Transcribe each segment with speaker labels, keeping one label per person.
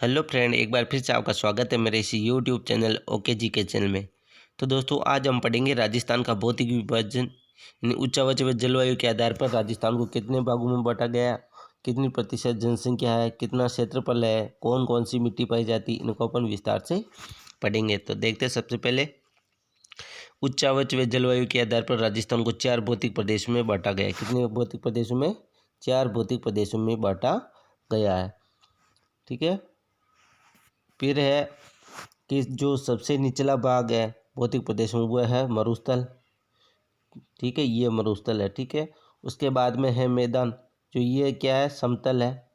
Speaker 1: Hello friend, एक बार फिर से आपका स्वागत है मेरे इस यूट्यूब चैनल ओके जी के चैनल में। तो दोस्तों, आज हम पढ़ेंगे राजस्थान का भौतिक विभाजन। यानी उच्च व जलवायु के आधार पर राजस्थान को कितने भागों में बांटा गया, कितनी प्रतिशत जनसंख्या है, कितना क्षेत्रफल है, कौन कौन सी मिट्टी पाई जाती, इनको अपन विस्तार से पढ़ेंगे। तो देखते हैं सबसे पहले उच्च व जलवायु के आधार पर राजस्थान को 4 भौतिक प्रदेशों में बांटा गया है। कितने भौतिक प्रदेशों में? 4 भौतिक प्रदेशों में बांटा गया है। ठीक है। फिर है कि जो सबसे निचला भाग है भौतिक प्रदेश में वो है मरुस्थल। ठीक है, ये मरुस्थल है। ठीक है। उसके बाद में है मैदान, जो ये क्या है, समतल है।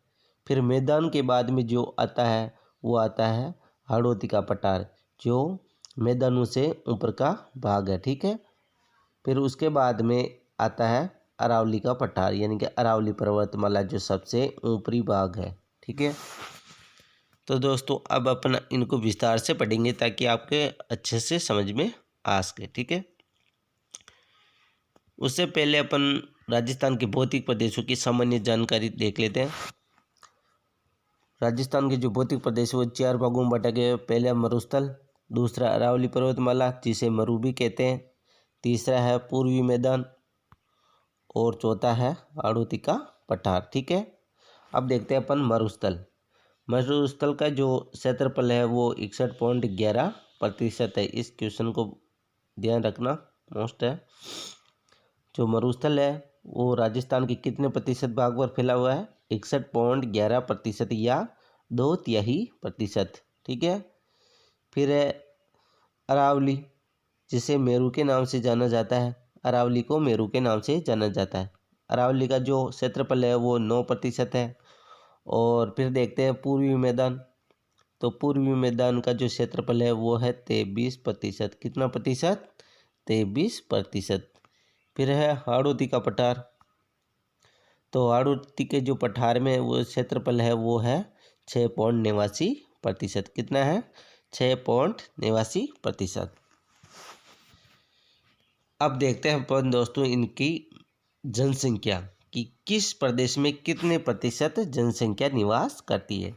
Speaker 1: फिर मैदान के बाद में जो आता है वो आता है हाड़ौती का पठार, जो मैदानों से ऊपर का भाग है। ठीक है। फिर उसके बाद में आता है अरावली का पठार, यानी कि अरावली पर्वतमाला, जो सबसे ऊपरी भाग है। ठीक है। तो दोस्तों, अब अपन इनको विस्तार से पढ़ेंगे ताकि आपके अच्छे से समझ में आ सके। ठीक है। उससे पहले अपन राजस्थान के भौतिक प्रदेशों की सामान्य जानकारी देख लेते हैं। राजस्थान के जो भौतिक प्रदेश वो 4 भागों में बांटा गया है। पहला मरुस्थल, दूसरा अरावली पर्वतमाला जिसे मरु भी कहते हैं, तीसरा है पूर्वी मैदान और चौथा है हाड़ौती का पठार। ठीक है। अब देखते हैं अपन मरुस्थल। मरुस्थल का जो क्षेत्रफल है वो 61.11% है। इस क्वेश्चन को ध्यान रखना, मोस्ट है। जो मरुस्थल है वो राजस्थान के कितने प्रतिशत भाग पर फैला हुआ है? 61.11% या 2/3%। ठीक है। फिर है अरावली, जिसे मेरू के नाम से जाना जाता है। अरावली को मेरू के नाम से जाना जाता है। अरावली का जो क्षेत्रफल है वो 9% है। और फिर देखते हैं पूर्वी मैदान। तो पूर्वी मैदान का जो क्षेत्रफल है वो है 23%। कितना प्रतिशत? 23%। फिर है हाड़ौती का पठार। तो हाड़ौती के जो पठार में वो क्षेत्रफल है वो है 6.89%। कितना है? 6.89%। अब देखते हैं अपन दोस्तों इनकी जनसंख्या कि किस प्रदेश में कितने प्रतिशत जनसंख्या निवास करती है।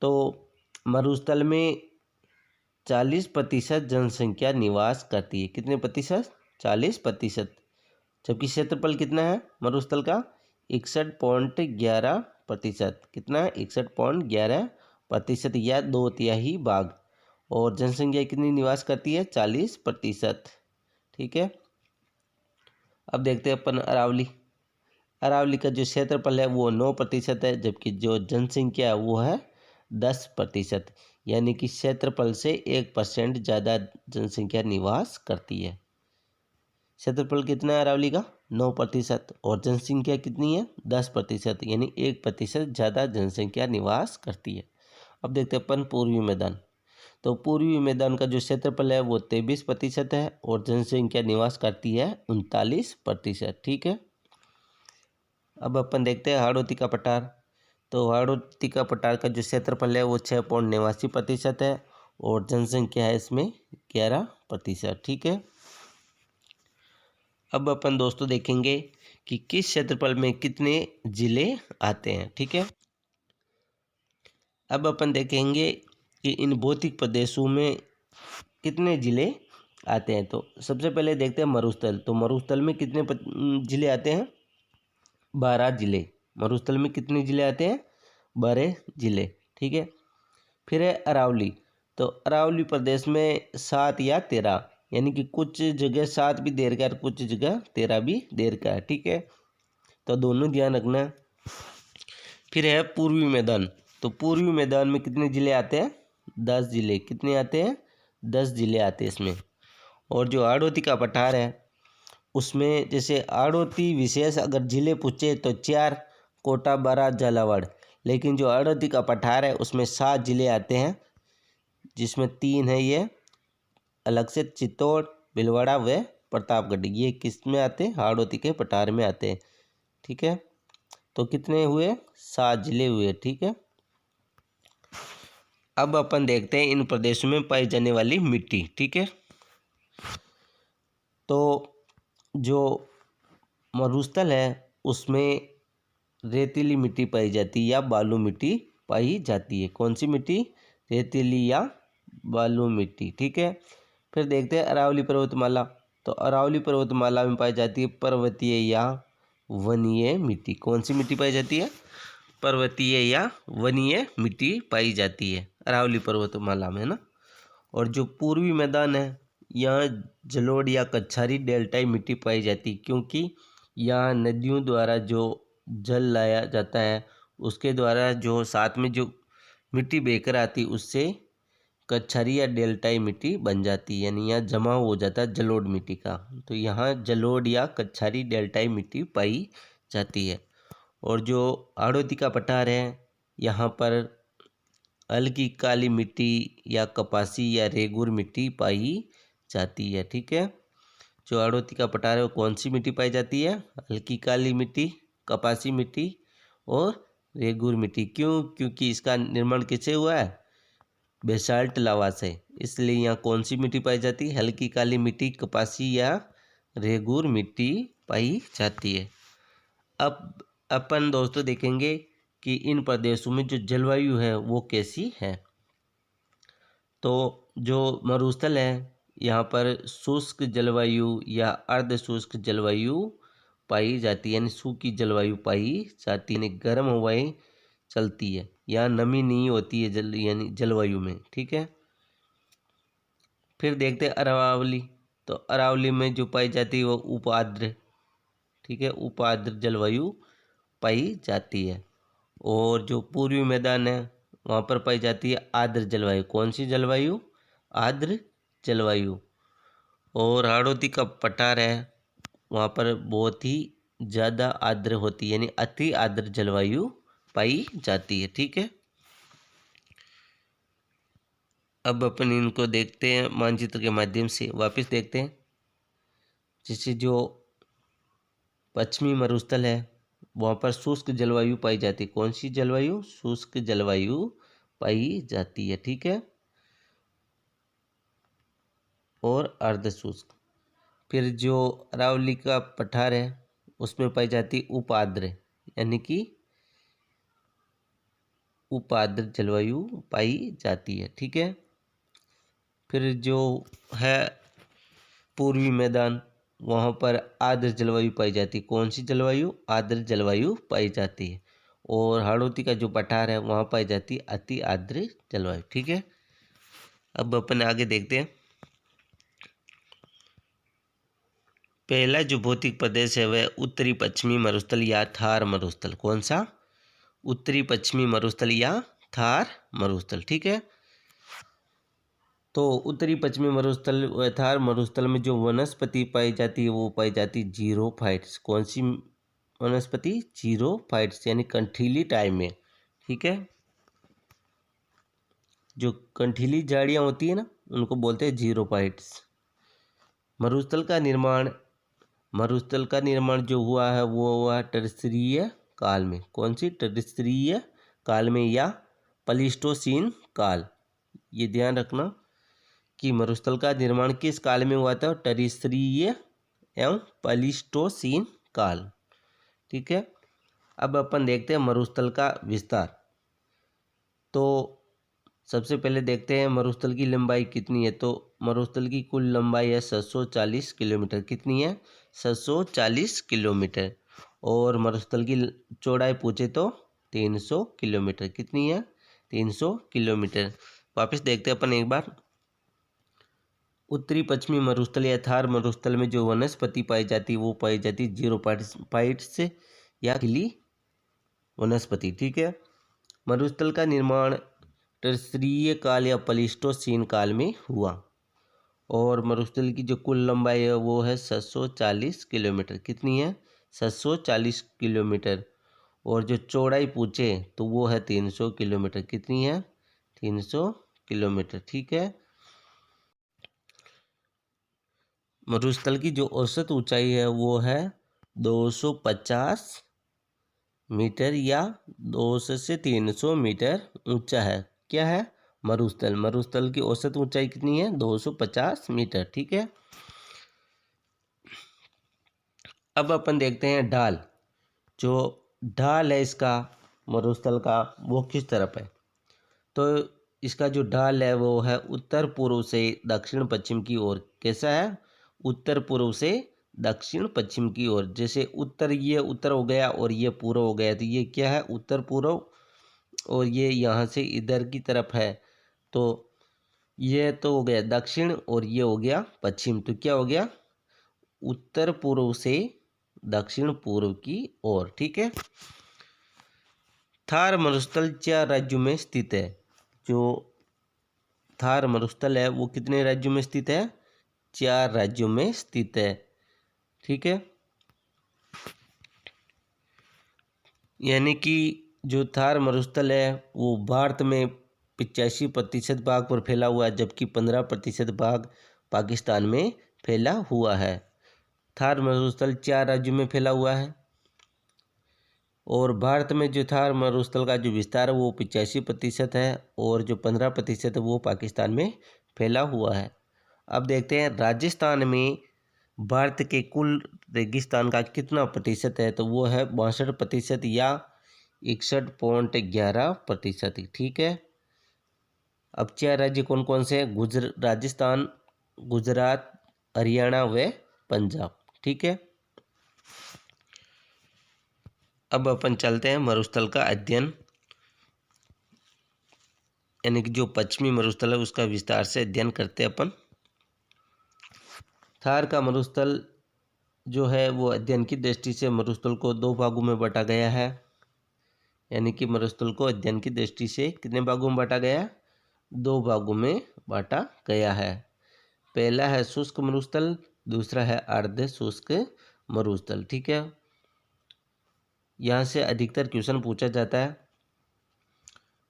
Speaker 1: तो मरुस्थल में 40% जनसंख्या निवास करती है। कितने प्रतिशत? 40%। जबकि क्षेत्रफल कितना है मरुस्थल का? 61.11%। कितना है? 61.11% या 2/3 भाग। और जनसंख्या कितनी निवास करती है? 40%। ठीक है। अब देखते हैं अपन अरावली। अरावली का जो क्षेत्रफल है वो 9% है, जबकि जो जनसंख्या है वो है 10%। यानी कि क्षेत्रफल से 1% ज़्यादा जनसंख्या निवास करती है। क्षेत्रफल कितना है अरावली का? 9%। और जनसंख्या कितनी है? 10%। यानी 1% ज़्यादा जनसंख्या निवास करती है। अब देखते हैं अपन पूर्वी मैदान। तो पूर्वी मैदान का जो क्षेत्रफल है वो 23% है और जनसंख्या निवास करती है 39%। ठीक है। अब अपन देखते हैं हाड़ौती का पठार। तो हाड़ौती का पठार का जो क्षेत्रफल है वो 6.89% है और जनसंख्या है इसमें 11%। ठीक है। अब अपन दोस्तों देखेंगे कि किस क्षेत्रफल में कितने जिले आते हैं। ठीक है। अब अपन देखेंगे कि इन भौतिक प्रदेशों में कितने जिले आते हैं। तो सबसे पहले देखते हैं मरुस्थल। तो मरुस्थल में कितने जिले आते हैं? 12 जिले। मरुस्थल में कितने जिले आते हैं? 12 जिले। ठीक है। फिर है अरावली। तो अरावली प्रदेश में 7 या 13, यानी कि कुछ जगह 7 भी देर का है, कुछ जगह 13 भी देर का है। ठीक है। तो दोनों ध्यान रखना है। फिर है पूर्वी मैदान। तो पूर्वी मैदान में कितने जिले आते हैं? 10 जिले। कितने आते हैं? 10 जिले आते हैं इसमें। और जो हाड़ौती का पठार है उसमें जैसे हाड़ौती विशेष अगर जिले पूछे तो 4, कोटा, बारां, झालावाड़। लेकिन जो हाड़ौती का पठार है उसमें 7 जिले आते हैं, जिसमें 3 है ये अलग से, चित्तौड़, भीलवाड़ा व प्रतापगढ़। ये किस में आते हैं? हाड़ौती के पठार में आते हैं। ठीक है। तो कितने हुए? 7 जिले हुए। ठीक है। अब अपन देखते हैं इन प्रदेशों में पाई जाने वाली मिट्टी। ठीक है। तो जो मरुस्थल है उसमें रेतीली मिट्टी पाई जाती है या बालू मिट्टी पाई जाती है। कौन सी मिट्टी? रेतीली या बालू मिट्टी। ठीक है। फिर देखते हैं अरावली पर्वतमाला। तो अरावली पर्वतमाला में पाई जाती है पर्वतीय या वनीय मिट्टी। कौन सी मिट्टी पाई जाती है? पर्वतीय या वनीय मिट्टी पाई जाती है अरावली पर्वतमाला में, है ना। और जो पूर्वी मैदान है यहाँ जलोढ़ या कच्छारी डेल्टाई मिट्टी पाई जाती है, क्योंकि यहाँ नदियों द्वारा जो जल लाया जाता है उसके द्वारा जो साथ में जो मिट्टी बहकर आती है उससे कच्छारी या डेल्टाई मिट्टी बन जाती है, यानी यहाँ जमा हो जाता है जलोढ़ मिट्टी का। तो यहाँ जलोढ़ या कच्छारी डेल्टाई मिट्टी पाई जाती है। और जो हाड़ौती का पठार है यहाँ पर हल्की काली मिट्टी या कपासी या रेगुर मिट्टी पाई जाती है। ठीक है। जो हाड़ौती का पठार है वो कौन सी मिट्टी पाई जाती है? हल्की काली मिट्टी, कपासी मिट्टी और रेगुर मिट्टी। क्यों? क्योंकि इसका निर्माण किससे हुआ है? बेसाल्ट लावा से। इसलिए यहाँ कौन सी मिट्टी पाई जाती है? हल्की काली मिट्टी, कपासी या रेगुर मिट्टी पाई जाती है। अब अपन दोस्तों देखेंगे कि इन प्रदेशों में जो जलवायु है वो कैसी है। तो जो मरुस्थल है यहाँ पर शुष्क जलवायु या अर्ध शुष्क जलवायु पाई जाती है, यानी सूखी जलवायु पाई जाती है, यानी गर्म हवाएं चलती है। यहाँ नमी नहीं होती है यानी जलवायु में। ठीक है। फिर देखते हैं अरावली। तो अरावली में जो पाई जाती है वो उपाद्र, ठीक है, उपाद्र जलवायु पाई जाती है। और जो पूर्वी मैदान है वहाँ पर पाई जाती है आर्द्र जलवायु। कौन सी जलवायु? आर्द्र जलवायु। और हाड़ौती का पठार है वहाँ पर बहुत ही ज़्यादा आर्द्र होती है, यानी अति आर्द्र जलवायु पाई जाती है। ठीक है। अब अपन इनको देखते हैं मानचित्र के माध्यम से, वापस देखते हैं। जैसे जो पश्चिमी मरुस्थल है वहाँ पर शुष्क जलवायु पाई जाती है। कौन सी जलवायु? शुष्क जलवायु पाई जाती है। ठीक है। और अर्ध शुष्क। फिर जो अरावली का पठार है उसमें पाई जाती है उपाद्र, यानी कि उपाद्र जलवायु पाई जाती है। ठीक है। फिर जो है पूर्वी मैदान वहाँ पर आर्द्र जलवायु पाई जाती है। कौन सी जलवायु? आर्द्र जलवायु पाई जाती है। और हाड़ौती का जो पठार है वहाँ पाई जाती है अति आर्द्र जलवायु। ठीक है। अब अपन आगे देखते हैं। पहला जो भौतिक प्रदेश है वह उत्तरी पश्चिमी मरुस्थल या थार मरुस्थल। कौन सा? उत्तरी पश्चिमी मरुस्थल या थार मरुस्थल। ठीक है। तो उत्तरी पश्चिमी मरुस्थल व थार मरुस्थल में जो वनस्पति पाई जाती है वो पाई जाती है जीरोफाइट्स। कौन सी वनस्पति? जीरोफाइट्स, यानी कंठीली टाइप में। ठीक है। जो कंठीली झाड़ियाँ होती है ना उनको बोलते हैं जीरोफाइट्स। मरुस्थल का निर्माण जो हुआ है वो हुआ टर्सरीय काल में। कौन सी? टर्सरीय काल में या प्लीस्टोसीन काल। ये ध्यान रखना कि मरुस्थल का निर्माण किस काल में हुआ था? टर्सरीय एवं प्लीस्टोसीन काल। ठीक है। अब अपन देखते हैं मरुस्थल का विस्तार। तो सबसे पहले देखते हैं मरुस्थल की लंबाई कितनी है। तो मरुस्थल की कुल लंबाई है 740 किलोमीटर। कितनी है? 740 किलोमीटर। और मरुस्थल की चौड़ाई पूछे तो 300 किलोमीटर। कितनी है? 300 किलोमीटर। वापस देखते हैं अपन एक बार। उत्तरी पश्चिमी मरुस्थल या थार मरुस्थल में जो वनस्पति पाई जाती है वो पाई जाती है जीरोफाइट्स या खिली वनस्पति। ठीक है। मरुस्थल का निर्माण टर्सरीय काल या प्लीस्टोसीन काल में हुआ। और मरुस्थल की जो कुल लंबाई है वो है 740 किलोमीटर। कितनी है? 740 किलोमीटर। और जो चौड़ाई पूछे तो वो है 300 किलोमीटर। कितनी है? 300 किलोमीटर। ठीक है। मरुस्थल की जो औसत ऊंचाई है वो है 250 मीटर या 200 से 300 मीटर ऊंचा है। क्या है? मरुस्थल की औसत ऊंचाई कितनी है? 250 मीटर। ठीक है। अब अपन देखते हैं ढाल। जो ढाल है इसका मरुस्थल का वो किस तरफ है। तो इसका जो ढाल है वो है उत्तर पूर्व से दक्षिण पश्चिम की ओर। कैसा है, उत्तर पूर्व से दक्षिण पश्चिम की ओर। जैसे उत्तर, ये उत्तर हो गया और ये पूर्व हो गया, तो ये क्या है, उत्तर पूर्व, और ये यहाँ से इधर की तरफ है, तो ये तो हो गया दक्षिण और ये हो गया पश्चिम। तो क्या हो गया, उत्तर पूर्व से दक्षिण पूर्व की ओर। ठीक है। थार मरुस्थल 4 राज्यों में स्थित है। जो थार मरुस्थल है वो कितने राज्यों में स्थित है, 4 राज्यों में स्थित है। ठीक है। यानी कि जो थार मरुस्थल है वो भारत में 85% भाग पर फैला हुआ है, जबकि 15% भाग पाकिस्तान में फैला हुआ है। थार मरुस्थल 4 राज्यों में फैला हुआ है और भारत में जो थार मरुस्थल का जो विस्तार है वो 85% है और जो 15% है वो पाकिस्तान में फैला हुआ है। अब देखते हैं राजस्थान में भारत के कुल रेगिस्तान का कितना प्रतिशत है, तो वो है 62% या 61.11%। ठीक है। अब 4 राज्य कौन कौन से हैं, राजस्थान, गुजरात, हरियाणा व पंजाब। ठीक है। अब अपन चलते हैं मरुस्थल का अध्ययन, यानी कि जो पश्चिमी मरुस्थल है उसका विस्तार से अध्ययन करते हैं अपन। थार का मरुस्थल जो है वो अध्ययन की दृष्टि से मरुस्थल को 2 भागों में बांटा गया है। यानी कि मरुस्थल को अध्ययन की दृष्टि से कितने भागों में बांटा गया है, 2 भागों में बांटा गया है। पहला है शुष्क मरुस्थल, दूसरा है अर्ध शुष्क मरुस्थल। ठीक है। यहाँ से अधिकतर क्वेश्चन पूछा जाता है,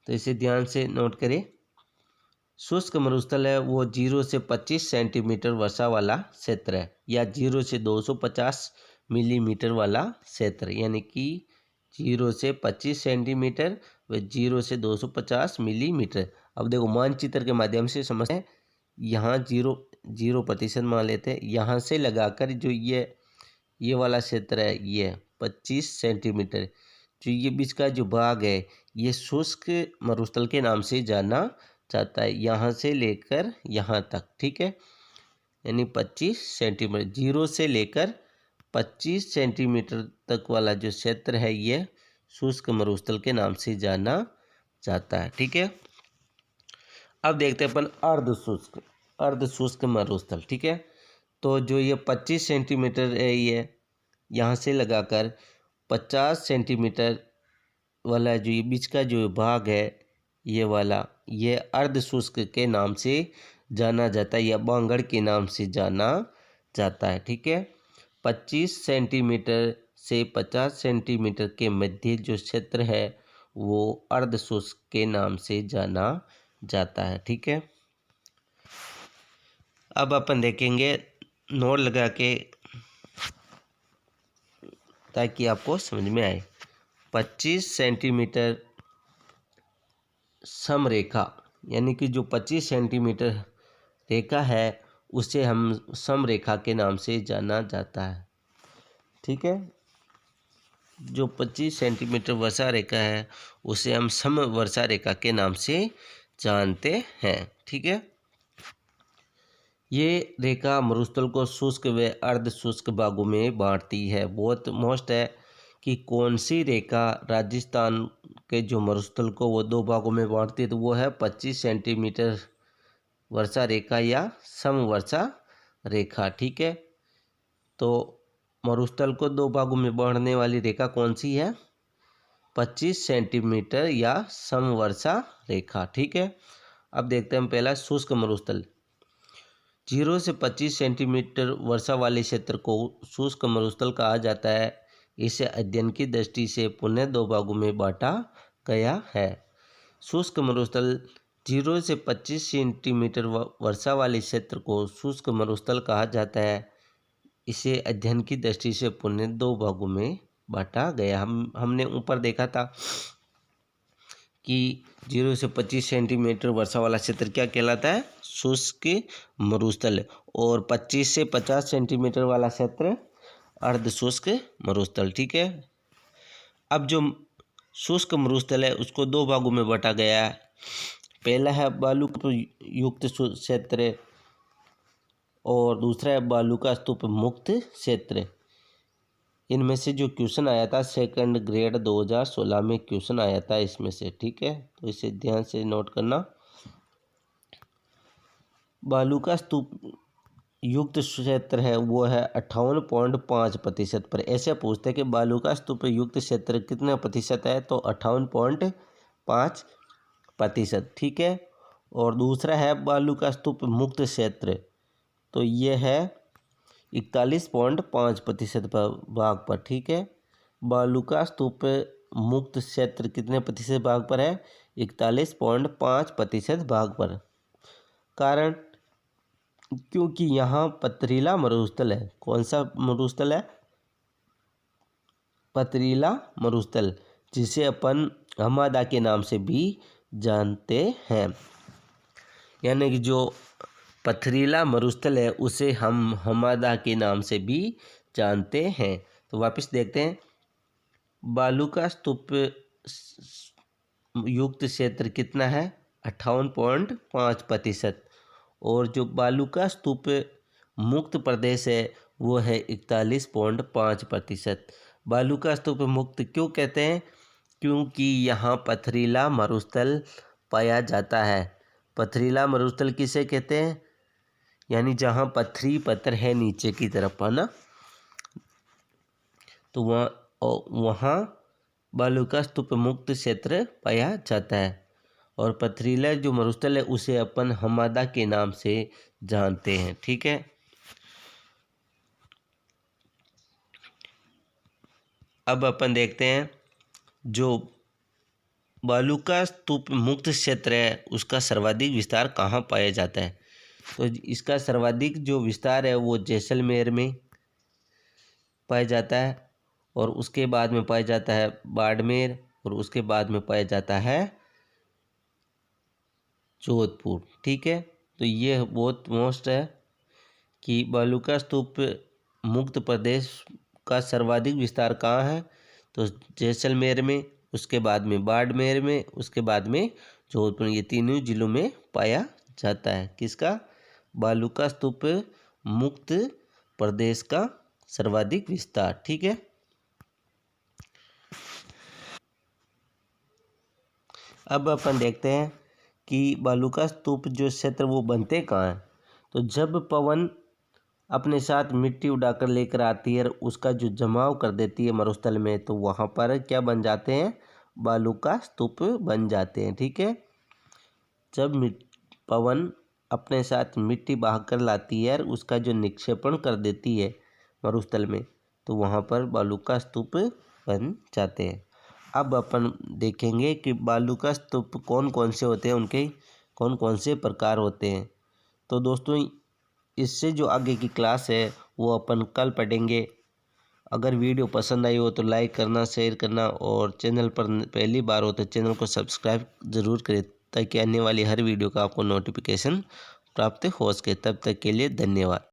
Speaker 1: तो इसे ध्यान से नोट करें। शुष्क मरुस्थल है वो 0 से 25 सेंटीमीटर वर्षा वाला क्षेत्र है, या 0 से 250 मिलीमीटर वाला क्षेत्र, यानी कि 0 से 25 सेंटीमीटर व 0 से 250 मिलीमीटर। अब देखो मानचित्र के माध्यम से समझते हैं। यहाँ 0% मान लेते हैं, यहाँ से लगाकर जो ये वाला क्षेत्र है ये 25 सेंटीमीटर, जो ये बीच का जो भाग है ये शुष्क मरुस्थल के नाम से जाना जाता है, यहाँ से लेकर यहाँ तक। ठीक है। यानी 25 सेंटीमीटर, 0 से लेकर 25 सेंटीमीटर तक वाला जो क्षेत्र है ये शुष्क मरुस्थल के नाम से जाना जाता है। ठीक है। अब देखते हैं अपन अर्ध शुष्क मरुस्थल। ठीक है। तो जो ये 25 सेंटीमीटर है ये यहाँ से लगाकर 50 सेंटीमीटर वाला जो ये बीच का जो भाग है ये वाला, ये अर्ध शुष्क के नाम से जाना जाता है या बांगड़ के नाम से जाना जाता है। ठीक है। 25 सेंटीमीटर से 50 सेंटीमीटर के मध्य जो क्षेत्र है वो अर्ध शुष्क के नाम से जाना जाता है। ठीक है। अब अपन देखेंगे नोट लगा के ताकि आपको समझ में आए। 25 सेंटीमीटर समरेखा, यानी कि जो 25 सेंटीमीटर रेखा है उसे हम समरेखा के नाम से जाना जाता है। ठीक है। जो 25 सेंटीमीटर वर्षा रेखा है उसे हम समवर्षा रेखा के नाम से जानते हैं। ठीक है। ये रेखा मरुस्थल को शुष्क व अर्ध शुष्क भागों में बांटती है। बहुत मोस्ट है कि कौन सी रेखा राजस्थान के जो मरुस्थल को वो 2 भागों में बांटती है, तो वो है 25 सेंटीमीटर वर्षा रेखा या समवर्षा रेखा। ठीक है। तो मरुस्थल को 2 भागों में बांटने वाली रेखा कौन सी है, 25 सेंटीमीटर या समवर्षा रेखा। ठीक है। अब देखते हैं हम पहला शुष्क मरुस्थल। 0 से 25 सेंटीमीटर वर्षा वाले क्षेत्र को शुष्क मरुस्थल कहा जाता है। इसे अध्ययन की दृष्टि से पुनः 2 भागों में बांटा गया है। शुष्क मरुस्थल 0 से 25 सेंटीमीटर वर्षा वाले क्षेत्र को शुष्क मरुस्थल कहा जाता है। इसे अध्ययन की दृष्टि से पुनः 2 भागों में बांटा गया। हमने ऊपर देखा था कि 0 से 25 सेंटीमीटर वर्षा वाला क्षेत्र क्या कहलाता है, शुष्क मरुस्थल, और 25 से 50 सेंटीमीटर वाला क्षेत्र अर्ध शुष्क मरुस्थल। ठीक है। अब जो शुष्क मरुस्थल है उसको दो भागों में बांटा गया है। पहला है बालू युक्त क्षेत्र और दूसरा है बालू का स्तूप मुक्त क्षेत्र। इनमें से जो क्वेश्चन आया था सेकंड ग्रेड 2016 में क्वेश्चन आया था इसमें से, ठीक है, तो इसे ध्यान से नोट करना। बालू का स्तूप युक्त क्षेत्र है वो है 58.5% पर। ऐसे पूछते हैं कि बालू का स्तूप युक्त क्षेत्र कितने प्रतिशत है, तो 58.5%, ठीक है। और दूसरा है बालू का स्तूप मुक्त क्षेत्र, तो ये है 41.5% भाग पर, ठीक है। बालू का स्तूप मुक्त क्षेत्र कितने प्रतिशत भाग पर है, 41.5% भाग पर। कारण क्योंकि यहाँ पथरीला मरुस्थल है। कौन सा मरुस्थल है, पथरीला मरुस्थल, जिसे अपन हमादा के नाम से भी जानते हैं। यानी कि जो पथरीला मरुस्थल है उसे हम हमादा के नाम से भी जानते हैं। तो वापस देखते हैं, बालू का स्तूप युक्त क्षेत्र कितना है, 58.5%, और जो बालू का स्तूप मुक्त प्रदेश है वो है 41.5%। बालू का स्तूप मुक्त क्यों कहते हैं, क्योंकि यहाँ पथरीला मरुस्थल पाया जाता है। पथरीला मरुस्थल किसे कहते हैं, यानी जहाँ पत्थर है नीचे की तरफ, है ना, तो वहाँ बालू का स्तूप मुक्त क्षेत्र पाया जाता है। और पथरीला जो मरुस्थल है उसे अपन हमादा के नाम से जानते हैं, ठीक है। अब अपन देखते हैं जो बालू का स्तूप मुक्त क्षेत्र है उसका सर्वाधिक विस्तार कहाँ पाया जाता है, तो इसका सर्वाधिक जो विस्तार है वो जैसलमेर में पाया जाता है, और उसके बाद में पाया जाता है बाड़मेर, और उसके बाद में पाया जाता है जोधपुर, ठीक है। तो ये बहुत मोस्ट है कि बालू का स्तूप मुक्त प्रदेश का सर्वाधिक विस्तार कहाँ है, तो जैसलमेर में, उसके बाद में बाड़मेर में, उसके बाद में जोधपुर, ये तीनों जिलों में पाया जाता है। किसका, बालू का स्तूप मुक्त प्रदेश का सर्वाधिक विस्तार, ठीक है। अब अपन देखते हैं कि बालू का स्तूप जो क्षेत्र वो बनते कहाँ हैं, तो जब पवन अपने साथ मिट्टी उड़ाकर लेकर आती है, उसका जो जमाव कर देती है मरुस्थल में, तो वहाँ पर क्या बन जाते हैं, बालू का स्तूप बन जाते हैं, ठीक है। जब पवन अपने साथ मिट्टी बहाकर लाती है, उसका जो निक्षेपण कर देती है मरुस्थल में, तो वहाँ पर बालू का स्तूप बन जाते हैं। अब अपन देखेंगे कि बालू का स्तूप कौन कौन से होते हैं, उनके कौन कौन से प्रकार होते हैं। तो दोस्तों इससे जो आगे की क्लास है वो अपन कल पढ़ेंगे। अगर वीडियो पसंद आई हो तो लाइक करना, शेयर करना, और चैनल पर पहली बार हो तो चैनल को सब्सक्राइब ज़रूर करें, ताकि आने वाली हर वीडियो का आपको नोटिफिकेशन प्राप्त हो सके। तब तक के लिए धन्यवाद।